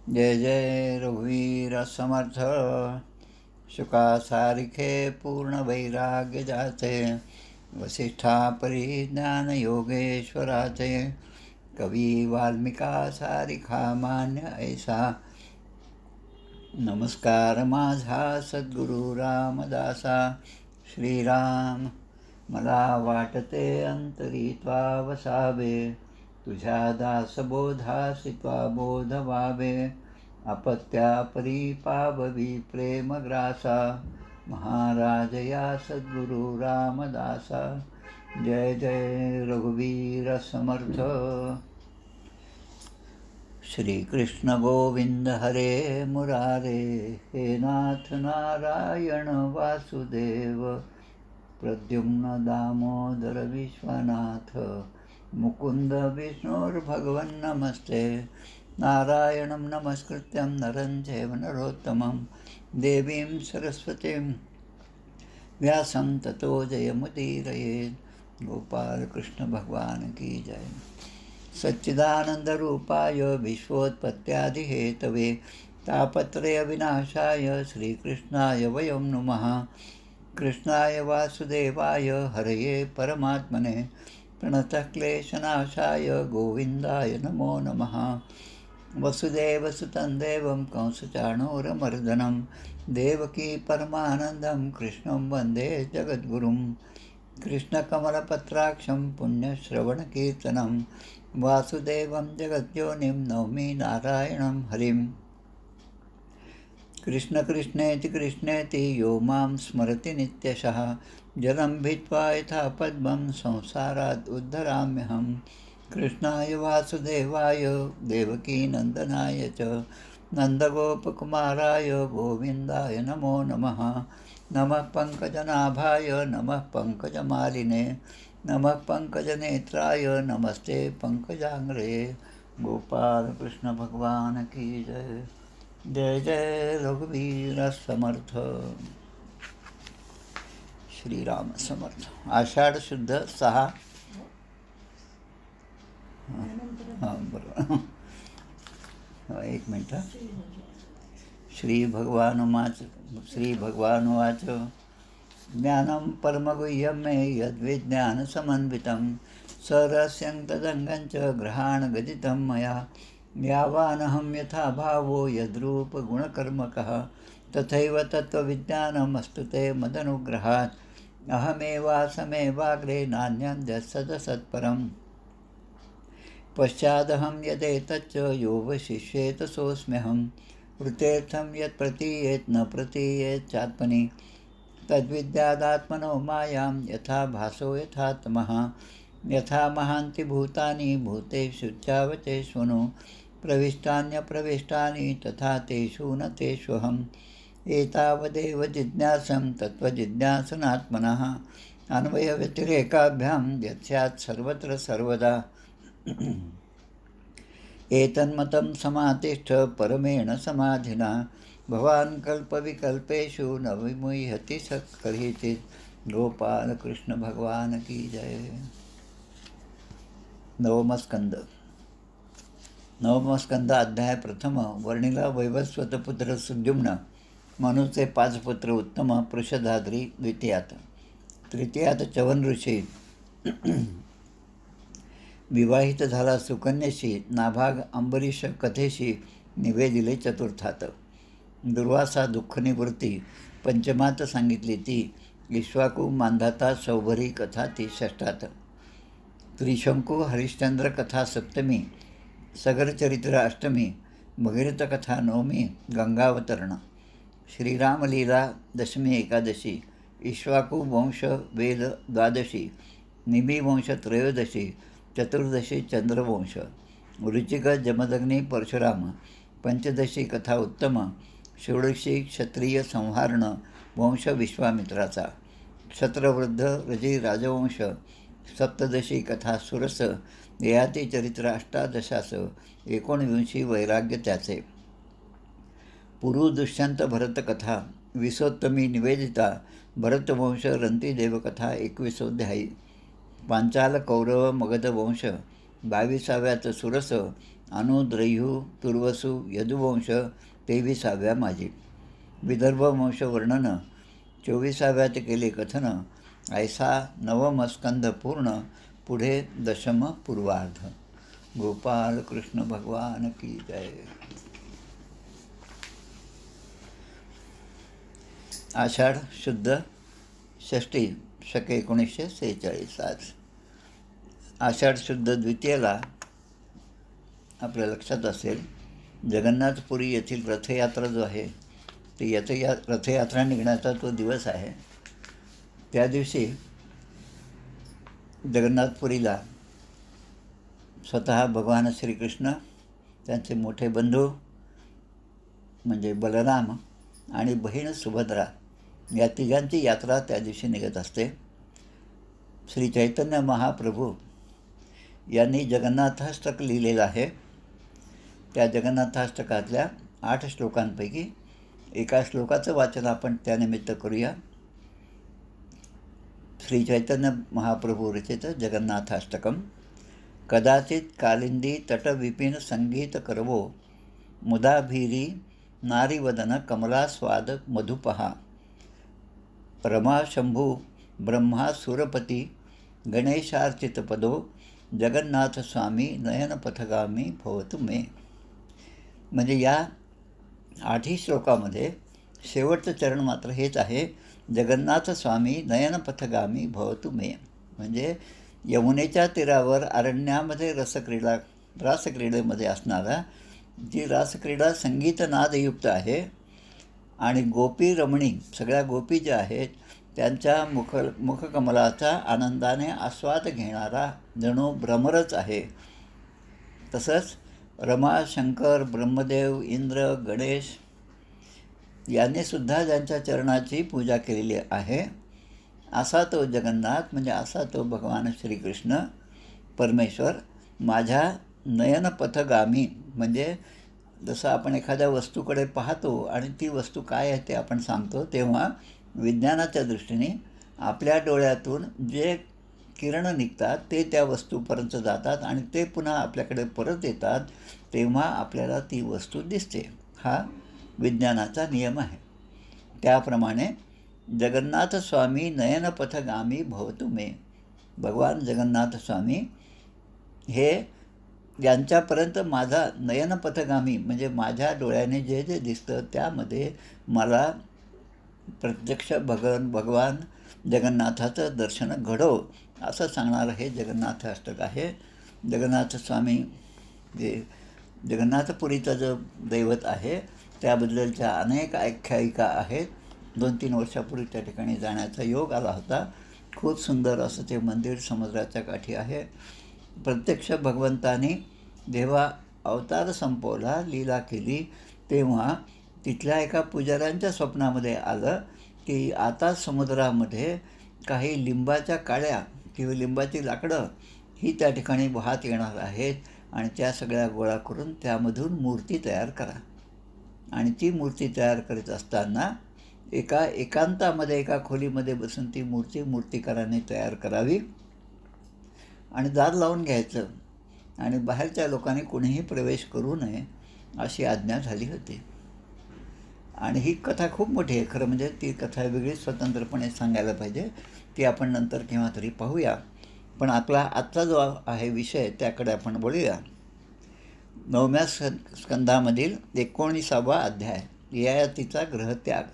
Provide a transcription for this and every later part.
जय जय रघुवीर समर्थ। शुका सारिखे पूर्ण वैराग्य जाते, वसिष्ठा परिज्ञान योगेश्वराचे, कवी वाल्मिका सारिखा मान्य ऐसा, नमस्कार माझा सद्गुरु रामदासा. श्रीराम मला वाटते अंतरी त्वा वसावे, तुझ्या दासबोधासी त्वा बोध व्हावे. अपत्यापरी पाववी प्रेमग्रासा, महाराज या सद्गुरु रामदासा. जय जय रघुवीर समर्थ. श्रीकृष्ण गोविंद हरे मुरारे, हे नाथ नारायण वासुदेव, प्रद्युम्न दामोदर विश्वनाथ, मुकुंद विष्णुर्भगवन् नमस्ते. नारायणं नमस्कृत्यं नरं चैव नरोत्तमं, देवीं सरस्वतीं व्यासं ततो जयमुदीरयेत्. गोपाल कृष्ण भगवान की जय. सच्चिदानंदरूपाय विश्वोत्पत्त्यादिहेतवे, तापत्रय विनाशाय श्रीकृष्णाय वयं नुमः. कृष्णाय वासुदेवाय हरये परमात्मने, प्रणतक्लेशनाशाय गोविन्दाय नमो नमः. वसुदेवसुतं देवं कंसचाणूरमर्दनं, देवकी परमानन्दं कृष्णं वन्दे जगद्गुरुं. कृष्णकमलपत्राक्षं पुण्यश्रवणकीर्तनं, वासुदेवं जगद्योनिं नौमि नारायणं हरिं. कृष्णकृष्णेति कृष्णेति यो मां स्मरति नित्यशः, जलं भित्त्वा यथा पद्मं संसारात् उद्धराम्यहं. कृष्णाय वासुदेवाय देवकीनन्दनाय च, नन्दगोपकुमाराय गोविन्दाय नमो नमः. नमः पङ्कजनाभाय नमः पङ्कजमालिने, नमः पङ्कजनेत्राय नमस्ते पङ्कजाङ्ग्रे. गोपाल कृष्ण भगवान की जय. जय जय रघुवीर समर्थ. श्रीराम समर्थ. आषाढ शुद्ध 6. हां बरोबर. एक मिनटं. श्रीभगवानुवाच ज्ञानं परमगुह्यं मे यद्विज्ञानसमन्वितं, सरहस्यं तदङ्गं च ग्रहाणगदितं मया. यावानहं यथा भावो यद्रूपगुणकर्मकः, तथैव तत्त्वविज्ञानमस्तु ते मदनुग्रहात्. अहमेवासमेवाग्रे नान्यं यत्सदसत्परम्, पश्चादहं यदेतच्च यो वशिष्येत सोऽस्म्यहं. वृतेर्थं यत् प्रतीयेत् न प्रतीयेत् चात्मनि, तद्विद्यादात्मनो मायां यथा भासो यथा तमः. यथा महान्ति भूतानि भूतेषु चावचेष्वनु, प्रविष्टान्यप्रविष्टानि तथा तेषु न तेष्वहम्. एतावदेव जिज्ञासं तत्त्वजिज्ञासनात्मनः, अन्वयव्यतिरेकाभ्यां यत् स्यात् सर्वत्र सर्वदा. एतन्मतं समातिष्ठ परमेण समाधिना, भवान् कल्पविकल्पेषु न विमुह्यति कदाचित्. गोपाल कृष्ण भगवान की जय. नवमस्कंद. अध्याय प्रथम. वर्णिला वैवस्वत पुत्र सुद्युम्न, मनुचे 5 पुत्र उत्तम पृषधाद्री द्वितीयात. तृतीयात चवन ऋषी विवाहित झाला सुकन्येशी, नाभाग अंबरीश कथेशी निवेदिले चतुर्थात. दुर्वासा दुःखनिवृत्ती पंचमात सांगितली ती, इक्ष्वाकू मांधाता सौभरी कथा ती षष्ठात. त्रिशंकू हरिश्चंद्र कथा सप्तमी, सगरचरित्र अष्टमी, भगीरथ कथा नवमी, गंगावतरण. श्रीरामलीला दशमी एकादशी, इक्ष्वाकू वंश वेद द्वादशी, निमिवंश त्रयोदशी, चतुर्दशी चंद्रवंश, ऋचिक जमदग्नी परशुराम, पंचदशी कथा उत्तम, षोडशी क्षत्रिय संहारण वंश विश्वामित्राचा, क्षत्रवृद्ध रजी राजवंश, सप्तदशी कथा सुरस, ययाती चरित्र अष्टादशास, 19 वैराग्य त्याचे. पुरु दुष्यंत भरत कथा, विसोत्तमी निवेदिता, भरतवंश रंती देवकथा 21 अध्यायी. पांचाल कौरव मगध वंश, 22व्यात सुरस, अनुद्रयू तुर्वसु यदुवंश 23व्या माझी. विदर्भवंश वर्णन 24व्यात केले कथन. ऐसा नवमस्कंध पूर्ण पुढे दशम पूर्वार्ध. गोपाल कृष्ण भगवान की जय. आषाढ शुद्ध षष्टी शके 1946 आज. आषाढ शुद्ध द्वितीयेला आपल्या लक्षात असेल जगन्नाथपुरी येथील रथयात्रा जो आहे ती रथयात्रा निघण्याचा तो दिवस आहे. त्या दिवशी जगन्नाथपुरीला स्वतः भगवान श्रीकृष्ण, त्यांचे मोठे बंधू म्हणजे बलराम आणि बहीण सुभद्रा या तिघांची यात्रा त्या दिवशी निघत असते. श्री चैतन्य महाप्रभू यांनी जगन्नाथाष्टक लिहिलेलं आहे. त्या जगन्नाथाष्टकातल्या 8 श्लोकांपैकी एका श्लोकाचं वाचन आपण त्यानिमित्त करूया. श्री चैतन्य महाप्रभू रचित जगन्नाथाष्टकम. कदाचित कालिंदी तटविपिन संगीत करवो मुदाभीरी नारीवदन कमलास्वाद मधुपहा. रमा शंभू ब्रह्मा सुरपती गणेशार्चितपदो जगन्नाथ स्वामी नयनपथगामी भवतु मे. म्हणजे या 8ही श्लोकामध्ये शेवटचं चरण मात्र हेच आहे, जगन्नाथ स्वामी नयनपथगामी भवतु मे. म्हणजे यमुनेच्या तीरावर अरण्यामध्ये रासक्रीडेमध्ये असणारा जी रासक्रीडा संगीतनादयुक्त आहे आणि गोपी रमणी सगळ्या गोपी ज्या आहेत त्यांच्या मुखकमलाचा आनंदाने आस्वाद घेणारा जणू भ्रमरच आहे. तसंच रमा, शंकर, ब्रह्मदेव, इंद्र, गणेश यांनीसुद्धा ज्यांच्या चरणाची पूजा केलेली आहे असा तो जगन्नाथ म्हणजे असा तो भगवान श्रीकृष्ण परमेश्वर माझ्या नयनपथगामी. म्हणजे जसं आपण एखाद्या वस्तूकडे पाहतो आणि ती वस्तू काय आहे ते आपण सांगतो, तेव्हा विज्ञानाच्या दृष्टीने आपल्या डोळ्यातून जे किरण निघतात ते त्या वस्तूपर्यंत जातात आणि ते पुन्हा आपल्याकडे परत येतात, तेव्हा आपल्याला ती वस्तू दिसते. हा विज्ञानाचा नियम आहे. त्याप्रमाणे जगन्नाथ स्वामी नयनपथगामी भवतु मे. भगवान जगन्नाथ स्वामी हे यांच्यापर्यंत माझा नयनपथगामी म्हणजे माझ्या डोळ्याने जे जे दिसतं त्यामध्ये मला प्रत्यक्ष भगवान जगन्नाथाचं दर्शन घडव असं सांगणारं हे जगन्नाथाष्टक आहे. जगन्नाथ स्वामी जे जगन्नाथपुरीचं जो दैवत आहे त्याबद्दलच्या अनेक आख्यायिका आहेत. 2-3 वर्षापूर्वी त्या ठिकाणी जाण्याचा योग आला होता. खूप सुंदर असं ते मंदिर समुद्राच्या काठी आहे. प्रत्यक्ष भगवंतानी जेव्हा अवतार संपवला, लीला केली, तेव्हा तिथल्या एका पुजाऱ्यांच्या स्वप्नामध्ये आलं की आता समुद्रामध्ये काही लिंबाच्या काड्या किंवा लिंबाची लाकडं ही त्या ठिकाणी वाहत येणार आहेत आणि त्या सगळ्या गोळा करून त्यामधून मूर्ती तयार करा. आणि ती मूर्ती तयार करत असताना एका एकांतामध्ये एका खोलीमध्ये बसून ती मूर्तिकाराने तयार करावी आणि दार लावून घ्यायचं आणि बाहेरच्या लोकांनी कोणीही प्रवेश करू नये अशी आज्ञा झाली होती. आणि ही कथा खूप मोठी आहे. खरं म्हणजे ती कथा वेगळी स्वतंत्रपणे सांगायला पाहिजे, ती आपण नंतर केव्हा तरी पाहूया. पण आपला आजचा जो आहे विषय त्याकडे आपण बोलूया. 9व्या स्कंधामधील 19वा अध्याय ययातीचा ग्रहत्याग.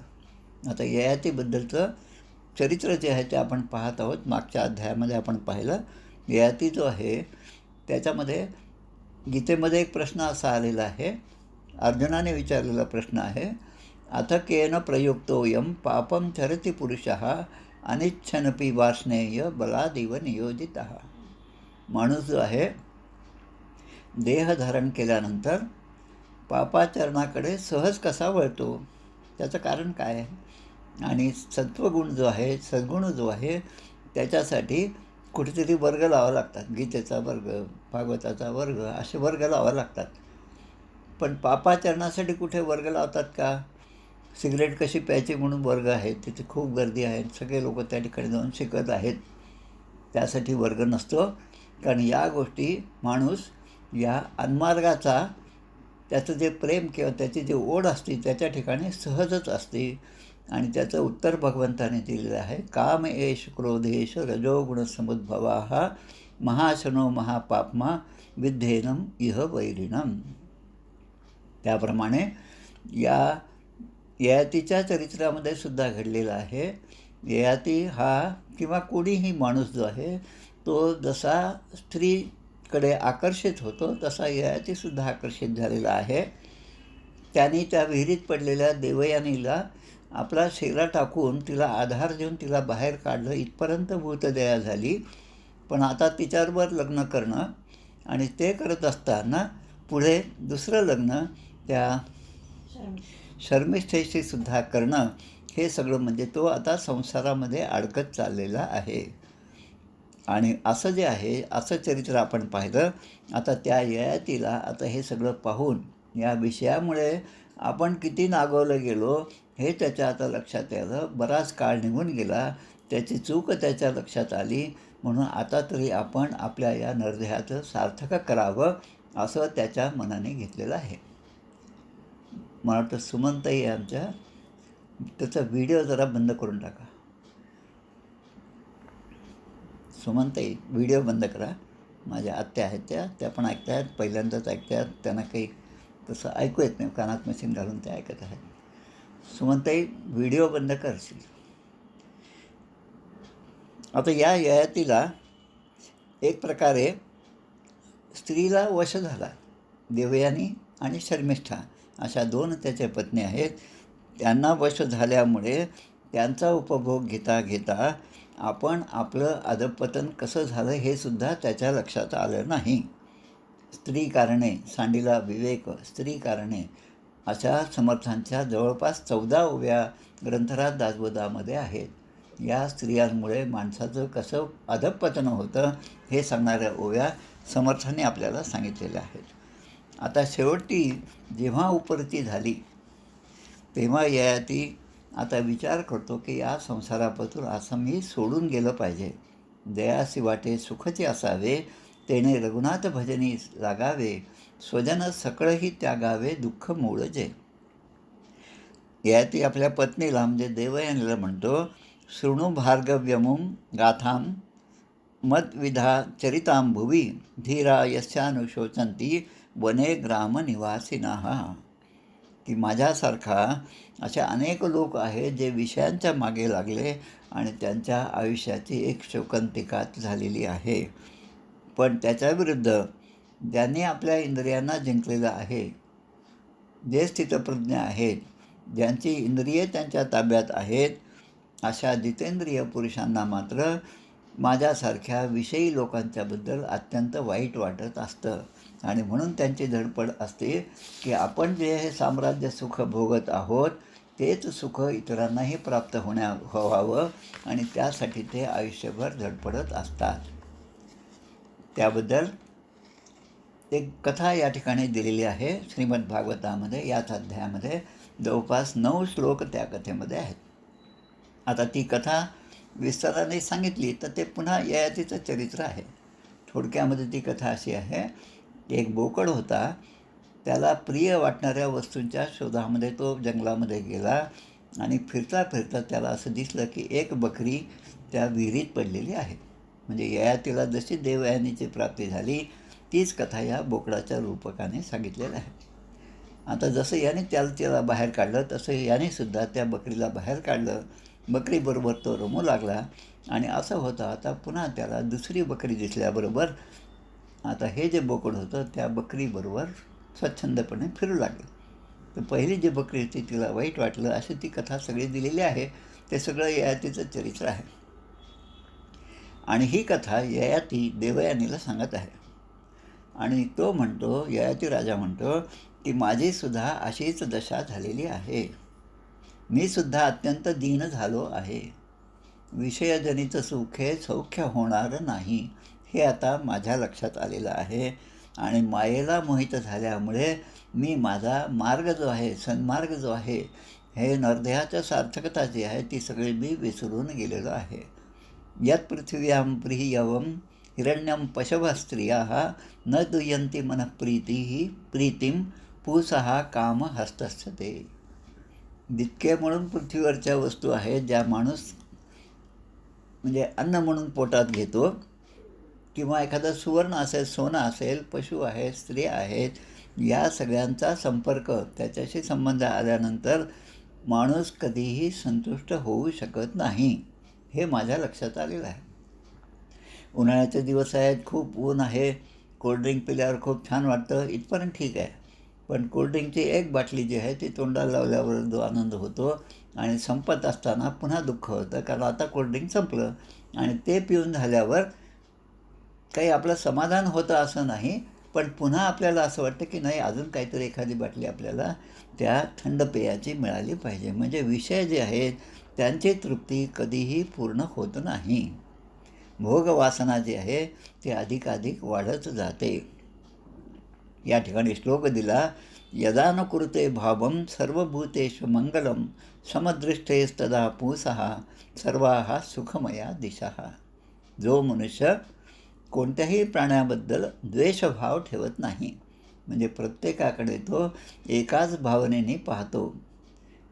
आता ययातीबद्दलचं चरित्र जे आहे ते आपण पाहत आहोत. मागच्या अध्यायामध्ये आपण पाहिलं ययाती जो आहे त्याच्यामध्ये गीतेमध्ये एक प्रश्न असा आलेला आहे, अर्जुनाने विचारलेला प्रश्न आहे, अथ केन प्रयुक्तोयम पापम चरति पुरुषः अनिच्छनपि वार्ष्णेय बलादिव नियोजितः. माणूस जो आहे देह धारण केल्यानंतर पापाचरणाकडे सहज कसा वळतो, त्याचं कारण काय आहे? आणि सत्वगुण जो आहे, सद्गुण जो आहे त्याच्यासाठी कुठेतरी वर्ग लावा लागतात. गीतेचा वर्ग, भागवताचा वर्ग असे वर्ग लावा लागतात. पण पापाचरणासाठी कुठे वर्ग लावतात का? सिगरेट कशी प्यायची म्हणून वर्ग आहेत, तिथे खूप गर्दी आहे, सगळे लोक त्या ठिकाणी जाऊन शिकत आहेत. त्यासाठी वर्ग नसतो. कारण या गोष्टी माणूस या अन्मार्गाचा त्याचं जे प्रेम किंवा त्याची जी ओढ असते त्याच्या ठिकाणी सहजच असते. आणि त्याचं उत्तर भगवंताने दिलेलं आहे, काम एष क्रोधेश रजोगुण समुद्भवा महाशनो महापाप्मा विद्धेनम इह वैरिणम. त्याप्रमाणे या ययातीच्या चरित्रामध्ये सुद्धा घडलेलं आहे. ययाती हा किंवा कोणीही माणूस जो आहे तो जसा स्त्रीकडे आकर्षित होतो तसा ययातीसुद्धा आकर्षित झालेला आहे. त्यांनी त्या विहिरीत पडलेल्या देवयानीला आपला शेला टाकून तिला आधार देऊन तिला बाहेर काढलं, इथपर्यंत भूतदया झाली. पण आता तिच्याबरोबर लग्न करणं आणि ते करत असताना पुढे दुसरं लग्न त्या शर्मिष्ठेशी सुद्धा करणं, हे सगळं म्हणजे तो आता संसारामध्ये अडकत चाललेला आहे. आणि असं जे आहे असं चरित्र आपण पाहिलं. आता त्या ययातीला आता हे सगळं पाहून या विषयामुळे आपण किती नागवलं गेलो हे त्याच्या आता लक्षात आलं. बराच काळ निघून गेला, त्याची चूक त्याच्या लक्षात आली. म्हणून आता तरी आपण आपल्या या नरदेहाचं सार्थक करावं असं त्याच्या मनाने घेतलेलं आहे. मला वाटतं सुमनताई आमच्या त्याचा व्हिडिओ जरा बंद करून टाका. सुमनताई व्हिडिओ बंद करा. माझ्या आत्या आहेत त्या पण ऐकत आहेत, पहिल्यांदाच ऐकत आहेत. त्यांना काही तसं ऐकू येत नाही, कानात मशीन घालून ते ऐकत आहेत. सुमनताई व्हिडिओ बंद करशील. आता या ययातीला एक प्रकारे स्त्रीला वश झाला. देवयानी आणि शर्मिष्ठा अशा दोन त्याच्या पत्नी आहेत. त्यांना वश झाल्यामुळे त्यांचा उपभोग घेता घेता आपण आपलं अधःपतन कसं झालं हे सुद्धा त्याच्या लक्षात आलं नाही. स्त्री कारणे, सांडीला विवेक, स्त्री कारणे अशा समर्थांच्या जवळपास 14 ओव्या ग्रंथराज दासबोधामध्ये आहेत. या स्त्रियांमुळे माणसाचं कसं अधःपतन होतं हे सांगणाऱ्या ओव्या समर्थांनी आपल्याला सांगितलेल्या आहेत. आता शेवटी जेव्हा उपरती झाली तेव्हा ययाती आता विचार करतो की या संसारापासून असं मी सोडून गेलं पाहिजे. दयासी वाटे सुखचे असावे, तेने रघुनाथ भजनी लागावे, स्वजन सकळही त्यागावे दुःख मूळ जे. ययाती आपल्या पत्नीला म्हणजे देवयानीला म्हणतो, शृणु भार्गव्यमुं गाथां मद्विधा चरितां भुवि, धीरा यस्यानुशोचन्ति वने ग्राम निवासिनाः. की माझ्यासारखा अशा अनेक लोक आहेत जे विषयांच्या मागे लागले आणि त्यांच्या आयुष्याची एक शोकांतिकात झालेली आहे. पण त्याच्याविरुद्ध ज्यांनी आपल्या इंद्रियांना जिंकलेलं आहे, जे स्थितप्रज्ञ आहेत, ज्यांची इंद्रिये त्यांच्या ताब्यात आहेत, अशा जितेंद्रिय पुरुषांना मात्र माझ्यासारख्या विषयी लोकांच्याबद्दल अत्यंत वाईट वाटत असतं. आणि म्हणून त्यांची धडपड असते की आपण जे हे साम्राज्य सुख भोगत आहोत तेच सुख इतरांनाही प्राप्त व्हावं आणि त्यासाठी ते आयुष्यभर धडपडत असतात. त्याबद्दल एक कथा या ठिकाणी दिलेली आहे श्रीमद भागवतामध्ये. याच अध्यायामध्ये जवळपास 9 श्लोक त्या कथेमध्ये आहेत. आता ती कथा विस्ताराने सांगितली तर ते पुन्हा ययातीचं चरित्र आहे. थोडक्यामध्ये ती कथा अशी आहे, एक बोकड होता. त्याला प्रिय वाटणाऱ्या वस्तूंच्या शोधामध्ये तो जंगलामध्ये गेला आणि फिरता फिरता त्याला असं दिसलं की एक बकरी त्या विहिरीत पडलेली आहे. म्हणजे ययातीला जशी देवयानीची प्राप्ती झाली तीच कथा या बोकडाच्या रूपकाने सांगितलेलं आहे. आता जसं याने त्याला बाहेर काढलं तसं यानेसुद्धा त्या बकरीला बाहेर काढलं. बकरीबरोबर तो रमू लागला आणि असं होतं आता पुन्हा त्याला दुसरी बकरी दिसल्याबरोबर आता हे जे बोकड होतं त्या बकरीबरोबर स्वच्छंदपणे फिरू लागलं. तर पहिली जी बकरी होती तिला वाईट वाटलं. अशी ती कथा सगळी दिलेली आहे. ते सगळं ययातीचं चरित्र आहे. आणि ही कथा ययाती देवयानीला सांगत आहे. आणि तो म्हणतो, ययाती राजा म्हणतो की माझीसुद्धा अशीच दशा झालेली आहे. मी सुद्धा अत्यंत दीन झालो आहे. विषयजनित सुखे सौख्य होणार नाही हे आता माझ्या लक्षात आलेलं आहे. आणि मायेला मोहित झाल्यामुळे मी माझा मार्ग जो आहे, सन्मार्ग जो आहे, हे नरदेहाच्या सार्थकता जी आहे ती सगळी मी विसरून गेलेलो आहे. यत् पृथिव्यां प्रियवं हिरण्यं पशवः स्त्रियाः न दुयन्ति मनः प्रीतिं पुंसः कामहस्तस्य ते. जितके म्हणून पृथ्वीवरच्या वस्तू आहेत ज्या माणूस म्हणजे अन्न म्हणून पोटात घेतो, किंवा एखादं सुवर्ण असेल, सोनं असेल, पशु आहेत, स्त्रिया आहेत, या सगळ्यांचा संपर्क, त्याच्याशी संबंध आल्यानंतर माणूस कधीही संतुष्ट होऊ शकत नाही. हे माझ्या लक्षात आलेलं आहे. उन्हाळ्याचे दिवस आहेत, खूप ऊन आहे, कोल्ड्रिंक पिल्यावर खूप छान वाटतं, इथपर्यंत ठीक आहे. पण कोल्ड्रिंकची एक बाटली जी आहे ती तोंडाला लावल्यावर जो आनंद होतो आणि संपत असताना पुन्हा दुःख होतं, कारण आता कोल्ड्रिंक संपलं. आणि ते पिऊन झाल्यावर काही आपलं समाधान होतं असं नाही, पण पुन्हा आपल्याला असं वाटतं की नाही, अजून काहीतरी एखादी बाटली आपल्याला त्या थंड पेयाची मिळाली पाहिजे. म्हणजे विषय जे आहेत त्यांची तृप्ती कधीही पूर्ण होत नाही. भोगवासना जी आहे ती अधिकाधिक वाढत जाते. या ठिकाणी श्लोक दिला, यदा न कुरुते भावं सर्वभूतेषु मंगलम समदृष्टेस्तदा पुंसः सर्वाः सुखमया दिशः. जो मनुष्य कोणत्याही प्राण्याबद्दल द्वेषभाव ठेवत नाही, म्हणजे प्रत्येकाकडे तो एकाच भावनेने पाहतो.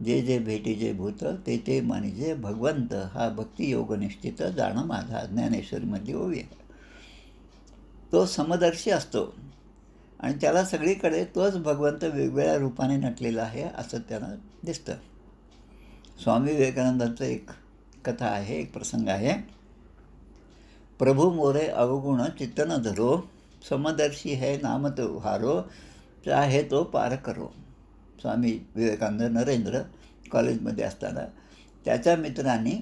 जे जे भेटीजे भूत ते ते मानिजे भगवंत, हा भक्तियोग निश्चित जाणं माझा, ज्ञानेश्वरीमधली ओवी आहे. तो समदर्शी असतो आणि त्याला सगळीकडे तोच भगवंत वेगवेगळ्या रूपाने नटलेला आहे असं त्याला दिसतं. स्वामी विवेकानंदांचं एक कथा आहे, एक प्रसंग आहे. प्रभु मोरे अवगुण चित्त न धरो, समदर्शी है नाम तो हारो, चाहे तो पार करो. स्वामी विवेकानंद नरेंद्र कॉलेजमध्ये असताना त्याच्या मित्रांनी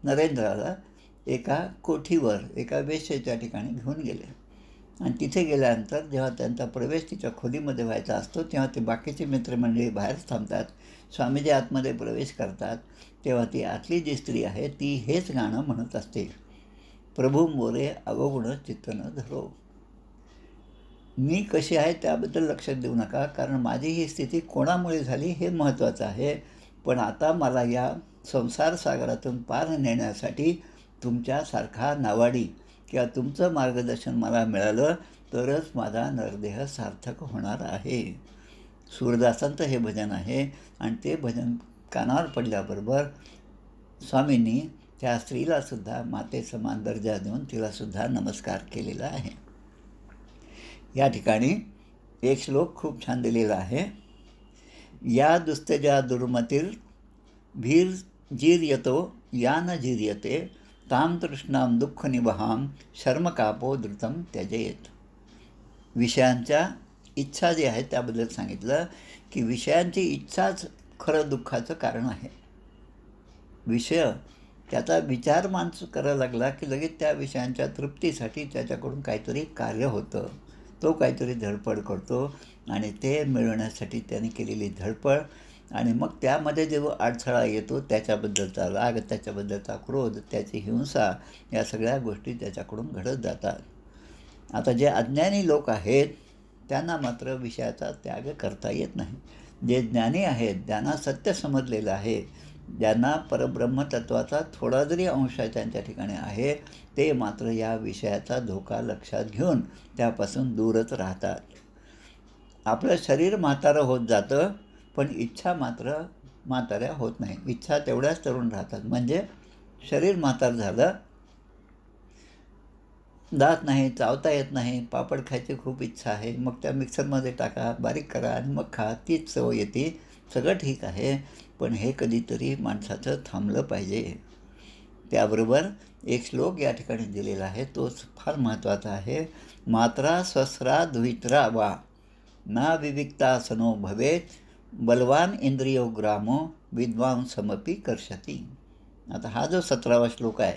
नरेंद्राला एका कोठीवर, एका वेश्येच्या ठिकाणी घेऊन गेले. आणि तिथे गेल्यानंतर जेव्हा त्यांचा प्रवेश तिच्या खोलीमध्ये व्हायचा असतो तेव्हा ते बाकीची मित्रमंडळी बाहेर थांबतात. स्वामीजी आतमध्ये प्रवेश करतात तेव्हा ती आतली जी स्त्री आहे ती हेच गाणं म्हणत असते, प्रभु मोरे अवगुण चित्त न धरो. मी कशी आहे त्याबद्दल लक्ष देऊ नका, कारण माझी ही स्थिती कोणामुळे झाली हे महत्त्वाचं आहे. पण आता मला या संसार सागरातून पार नेण्यासाठी तुमच्यासारखा नावाडी किंवा तुमचं मार्गदर्शन मला मिळालं तरच माझा नरदेह सार्थक होणार आहे. सूरदासांचं हे भजन आहे आणि ते भजन कानावर पडल्याबरोबर स्वामींनी त्या स्त्रीलासुद्धा मातेसमान दर्जा देऊन तिलासुद्धा नमस्कार केलेला आहे. या ठिकाणी एक श्लोक खूप छान दिलेला आहे. या दुस्तेजा दुर्मतीर भीर जीर्यतो या न जीर्यते, ताम तृष्णाम दुःख निवहाम शर्मकापो धृतम त्यजेत. विषयांच्या इच्छा जी आहे त्याबद्दल सांगितलं की विषयांची इच्छाच खरं दुःखाचं कारण आहे. विषय त्याचा विचार माणूस करायला लागला की लगेच त्या विषयांच्या तृप्तीसाठी त्याच्याकडून काहीतरी कार्य होतं, तो काहीतरी धडपड करतो आणि ते मिळवण्यासाठी त्याने केलेली धडपड आणि मग त्यामध्ये जेव्हा अडथळा येतो त्याच्याबद्दलचा राग, त्याच्याबद्दलचा क्रोध, त्याची हिंसा, या सगळ्या गोष्टी त्याच्याकडून घडत जातात. आता जे अज्ञानी लोक आहेत त्यांना मात्र विषयाचा त्याग करता येत नाही. जे ज्ञानी आहेत, ज्यांना सत्य समजलेलं आहे, ज्यांना परब्रह्मतत्वाचा थोडा जरी अंश त्यांच्या ठिकाणी आहे, ते मात्र या विषयाचा धोका लक्षात घेऊन त्यापासून दूरच राहतात. आपलं शरीर म्हातारं होत जातं पण इच्छा मात्र म्हाताऱ्या होत नाही. इच्छा तेवढ्याच तरुण राहतात. म्हणजे शरीर म्हातार झालं, दात नाही, चावता येत नाही, पापड खायची खूप इच्छा आहे, मग त्या मिक्सरमध्ये टाका, बारीक करा आणि मग खा, तीच चव येते, सगळं ठीक आहे. पण हे कधीतरी माणसाचं थांबलं पाहिजे. त्याबरोबर एक श्लोक या ठिकाणी दिलेला आहे, तोच फार महत्त्वाचा आहे. मात्रा स्वस्रा द्वित्रा वा ना विविक्तासनो भवेत, बलवान इंद्रियो ग्रामो विद्वांसमपि कर्षती. आता हा जो 17वा श्लोक आहे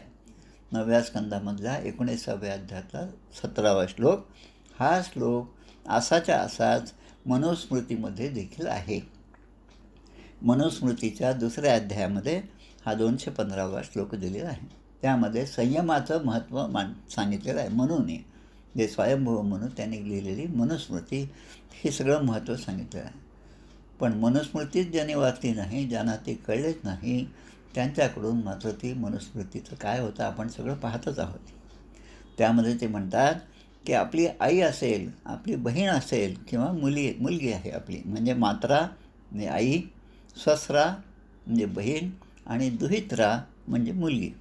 9व्या स्कंदामधला 19व्या अध्यायातला 17वा श्लोक, हा श्लोक असाच्या असाच मनुस्मृतीमध्ये देखील आहे. मनुस्मृतीच्या 2ऱ्या अध्यायामध्ये हा 215वा श्लोक दिलेला आहे. त्यामध्ये संयमाचं महत्त्व सांगितलेलं आहे. म्हणून जे स्वयंभू म्हणून त्यांनी लिहिलेली मनुस्मृती हे सगळं महत्त्व सांगितलेलं आहे. पण मनुस्मृतीच ज्यांनी वाचली नाही, ज्यांना ते कळलेच नाही, त्यांच्याकडून मात्र ती मनुस्मृतीचं काय होतं आपण सगळं पाहतच आहोत. त्यामध्ये ते म्हणतात की आपली आई असेल, आपली बहीण असेल किंवा मुलगी आहे आपली, म्हणजे मात्रा म्हणजे आई, स्वसरा म्हणजे बहीण आणि दुहित्रा म्हणजे मुलगी.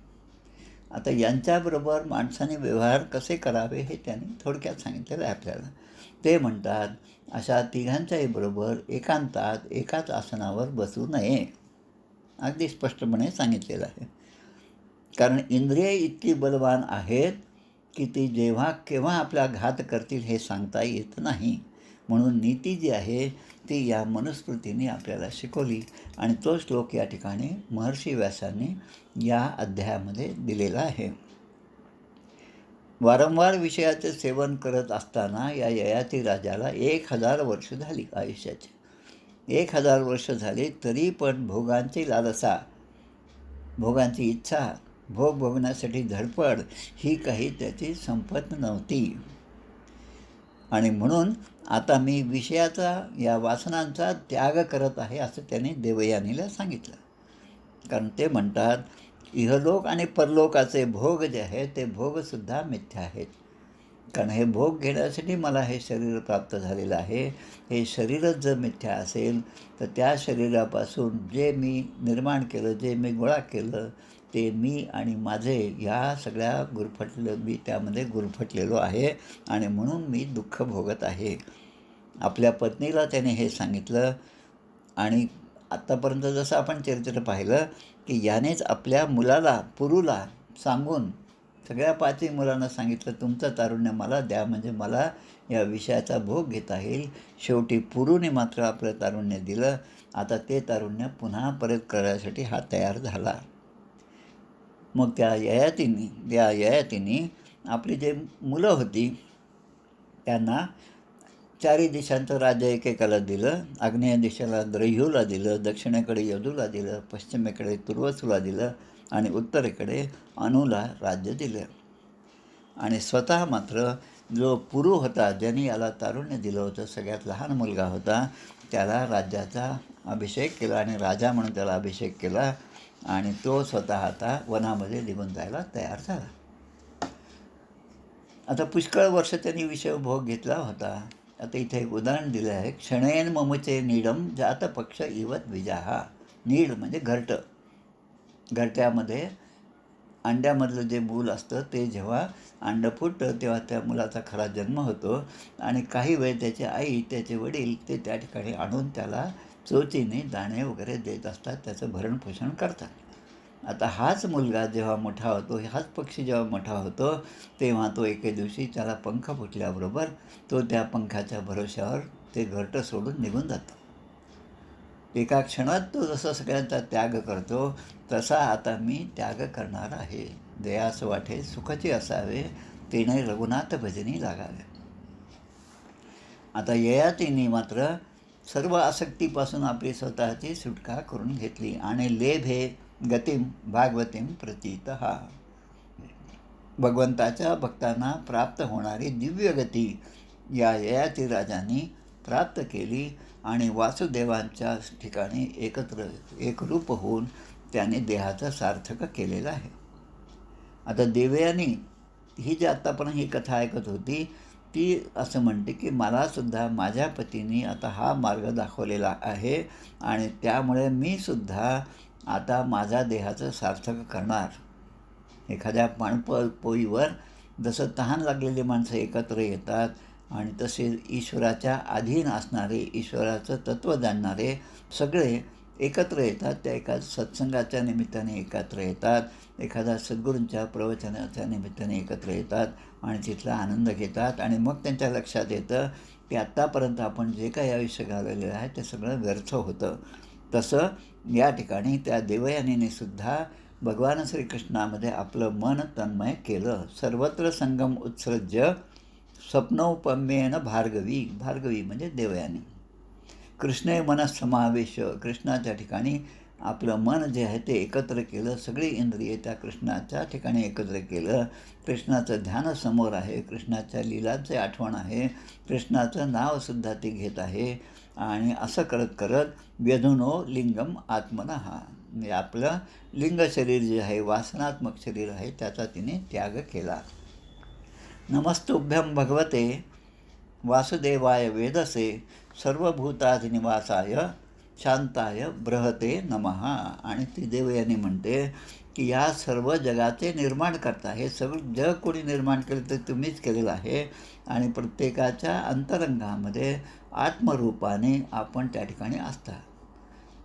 आता यांच्याबरोबर माणसाने व्यवहार कसे करावे हे त्यांनी थोडक्यात सांगितलेलं आहे आपल्याला. ते म्हणतात अशा तिघांच्याही बरोबर एकांतात एकाच आसनावर बसू नये. अगदी स्पष्टपणे सांगितलेलं आहे. कारण इंद्रिये इतकी बलवान आहेत की ती जेव्हा केव्हा आपला घात करतील हे सांगता येत नाही. म्हणून नीती जी आहे ती या मनुस्मृतीने आपल्याला शिकवली आणि तो श्लोक या ठिकाणी महर्षी व्यासांनी या अध्यायामध्ये दिलेला आहे. वारंवार विषयाचे सेवन करत असताना या ययाती राजाला 1000 वर्ष झाली आयुष्याची. 1000 वर्ष झाली तरी पण भोगांची लालसा, भोगांची इच्छा, भोग भोगण्यासाठी धडपड ही काही त्याची संपत नव्हती. आणि म्हणून आता मी विषयाचा, या वासनांचा त्याग करत आहे असं त्याने देवयानीला सांगितलं. कारण ते म्हणतात इहलोक आणि परलोकाचे भोग जे आहेत ते भोगसुद्धा मिथ्या आहेत. कारण हे भोग घेण्यासाठी मला हे शरीर प्राप्त झालेलं आहे. हे शरीरच जर मिथ्या असेल तर त्या शरीरापासून जे मी निर्माण केलं, जे मी गोळा केलं, ते मी आणि माझे ह्या सगळ्या मी त्यामध्ये गुरफटलेलो आहे आणि म्हणून मी दुःख भोगत आहे. आपल्या पत्नीला त्याने हे सांगितलं. आणि आत्तापर्यंत जसं आपण चरित्र पाहिलं की यानेच आपल्या मुलाला, पुरूला सांगून सगळ्या 5ही मुलांना सांगितलं तुमचं तारुण्य मला द्या, म्हणजे मला या विषयाचा भोग घेता येईल. शेवटी पुरूने मात्र आपलं तारुण्य दिलं. आता ते तारुण्य पुन्हा परत करण्यासाठी हा तयार झाला. मग त्या ययातीने आपली जे मुलं होती त्यांना 4ही दिशांचं राज्य एकेकाला दिलं. आग्नेय दिशेला द्रह्यूला दिलं, दक्षिणेकडे यदूला दिलं, पश्चिमेकडे तुर्वसूला दिलं आणि उत्तरेकडे अनूला राज्य दिलं. आणि स्वतः मात्र जो पुरू होता, ज्यांनी याला तारुण्य दिलं होतं, सगळ्यात लहान मुलगा होता, त्याला राज्याचा अभिषेक केला आणि राजा म्हणून त्याला अभिषेक केला आणि तो स्वतः आता वनामध्ये निघून जायला तयार झाला. आता पुष्कळ वर्ष त्यांनी विषय भोग घेतला होता. आता इथे एक उदाहरण दिलं आहे. क्षणेन ममुचे नीडम जात पक्ष इवत विजाहा. नीड म्हणजे घरटं. घरट्यामध्ये अंड्यामधलं जे मूल असतं ते जेव्हा अंड फुटतं तेव्हा त्या मुलाचा खरा जन्म होतो आणि काही वेळ त्याची आई, त्याचे वडील ते त्या ठिकाणी आणून त्याला चोचीने दाणे वगैरे देत असतात, त्याचं भरणपोषण करतात. आता हाच मुलगा जेव्हा मोठा होतो, हाच पक्षी जेव्हा मोठा होतो, तेव्हा तो एके दिवशी त्याला पंख फुटल्याबरोबर तो त्या पंखाच्या भरोश्यावर ते घरटं सोडून निघून जातो. एका क्षणात तो जसा सगळ्यांचा त्याग करतो तसा आता मी त्याग करणार आहे. दयास वाटे सुखाचे असावे, तेने रघुनाथ भजनी लागावे. आता ययातीने मात्र सर्व आसक्तीपासून आपली स्वतःची सुटका करून घेतली आणि लेभे गतिम भागवतीम प्रतीत हा. भगवंताच्या भक्तांना प्राप्त होणारी दिव्य गती या ययाती राजांनी प्राप्त केली आणि वासुदेवांच्या ठिकाणी एकरूप होऊन त्याने देहाचं सार्थक केलेलं आहे. आता देवयानी ही जी आत्तापर्यंत ही कथा ऐकत होती ती असं म्हणते की मलासुद्धा माझ्या पतीने आता हा मार्ग दाखवलेला आहे आणि त्यामुळे मी सुद्धा आता माझ्या देहाचं सार्थक करणार. एखाद्या पोईवर जसं तहान लागलेली माणसं एकत्र येतात आणि तसे ईश्वराच्या अधीन असणारे, ईश्वराचं तत्त्व जाणणारे सगळे एकत्र येतात. त्या एका सत्संगाच्या निमित्ताने एकत्र येतात, एखाद्या सद्गुरूंच्या प्रवचनाच्या निमित्ताने एकत्र येतात आणि तिथला आनंद घेतात आणि मग त्यांच्या लक्षात येतं की आत्तापर्यंत आपण जे काही आयुष्य घालवलेलं आहे ते सगळं व्यर्थ होतं. तसं या ठिकाणी त्या देवयानीने सुद्धा भगवान श्रीकृष्णामध्ये आपलं मन तन्मय केलं. सर्वत्र संगम उत्सृज्य स्वप्नोपम्येन भार्गवी. भार्गवी म्हणजे देवयानी. कृष्णे मनःसमावेश. कृष्णाच्या ठिकाणी आपलं मन जे आहे ते एकत्र केलं. सगळी इंद्रिये त्या कृष्णाच्या ठिकाणी एकत्र केलं. कृष्णाचं ध्यान समोर आहे, कृष्णाच्या लीलाचे आठवण आहे, कृष्णाचं नावसुद्धा ती घेत आहे आणि असं करत करत व्यधुनो लिंगम आत्मनः, म्हणजे आपलं लिंग शरीर जे आहे, वासनात्मक शरीर आहे, त्याचा तिने त्याग केला. नमस्तुभ्यं भगवते वासुदेवाय वेदसे सर्वभूताधिनिवासाय शांताय बृहते नमः. आणि ती देवयानी म्हणते की या सर्व जगाचे निर्माण करता, हे सगळं जग कोणी निर्माण केलं तर तुम्हीच केलेलं आहे. आणि प्रत्येकाच्या अंतरंगामध्ये आत्मरूपाने आपण त्या ठिकाणी असता.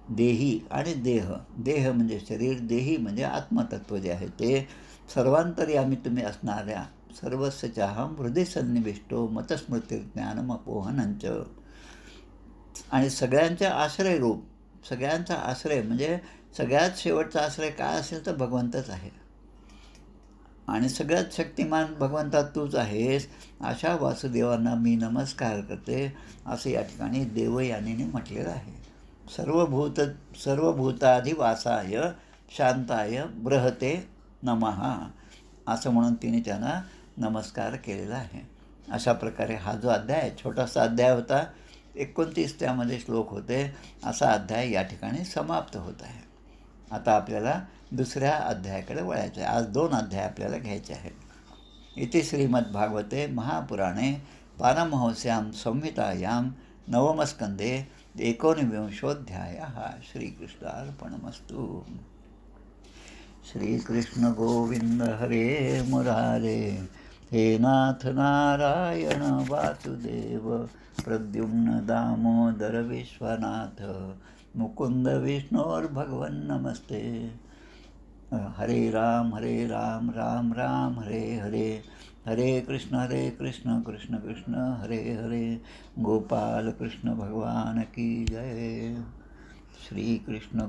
देही आणि देह, देह म्हणजे शरीर, देही म्हणजे आत्मतत्व जे आहे ते सर्वांतरी आम्ही तुम्ही असणाऱ्या सर्वस्य चाहम हृदय सन्निविष्टो मतस्मृतिर्ज्ञानमपोहनंच. आणि सगळ्यांच्या आश्रयरूप, सगळ्यांचा आश्रय म्हणजे सगळ्यात शेवटचा आश्रय काय असेल तर भगवंतच आहे. आणि सगळ्यात शक्तिमान भगवंता तूच आहेस. अशा वासुदेवांना मी नमस्कार करते, असं या ठिकाणी देवयानीने म्हटलेलं आहे. सर्वभूताधिवासाय शांताय बृहते नमः, असं म्हणून तिने त्यांना नमस्कार केलेला आहे. अशा प्रकारे हा जो अध्याय आहे, छोटासा अध्याय होता, 29 त्यामध्ये श्लोक होते, असा अध्याय या ठिकाणी समाप्त होत आहे. आता आपल्याला दुसऱ्या अध्यायाकडे वळायचं आहे. आज 2 अध्याय आपल्याला घ्यायचे आहेत. इति श्रीमद्भागवते महापुराणे पारमहंस्यां संहितायां नवमस्कंदे 19विंशोऽध्यायः. श्रीकृष्णार्पणमस्तु. श्रीकृष्ण गोविंद हरे मुरारे, हे नाथ नारायण वासुदेव, प्रद्युम्न दामोदर विश्वनाथ, मुकुंद विष्णोर्भगवन् नमस्ते. हरे राम राम राम हरे हरे, हरे कृष्ण कृष्ण कृष्ण हरे हरे. गोपाल कृष्ण भगवान की जय. श्री कृष्ण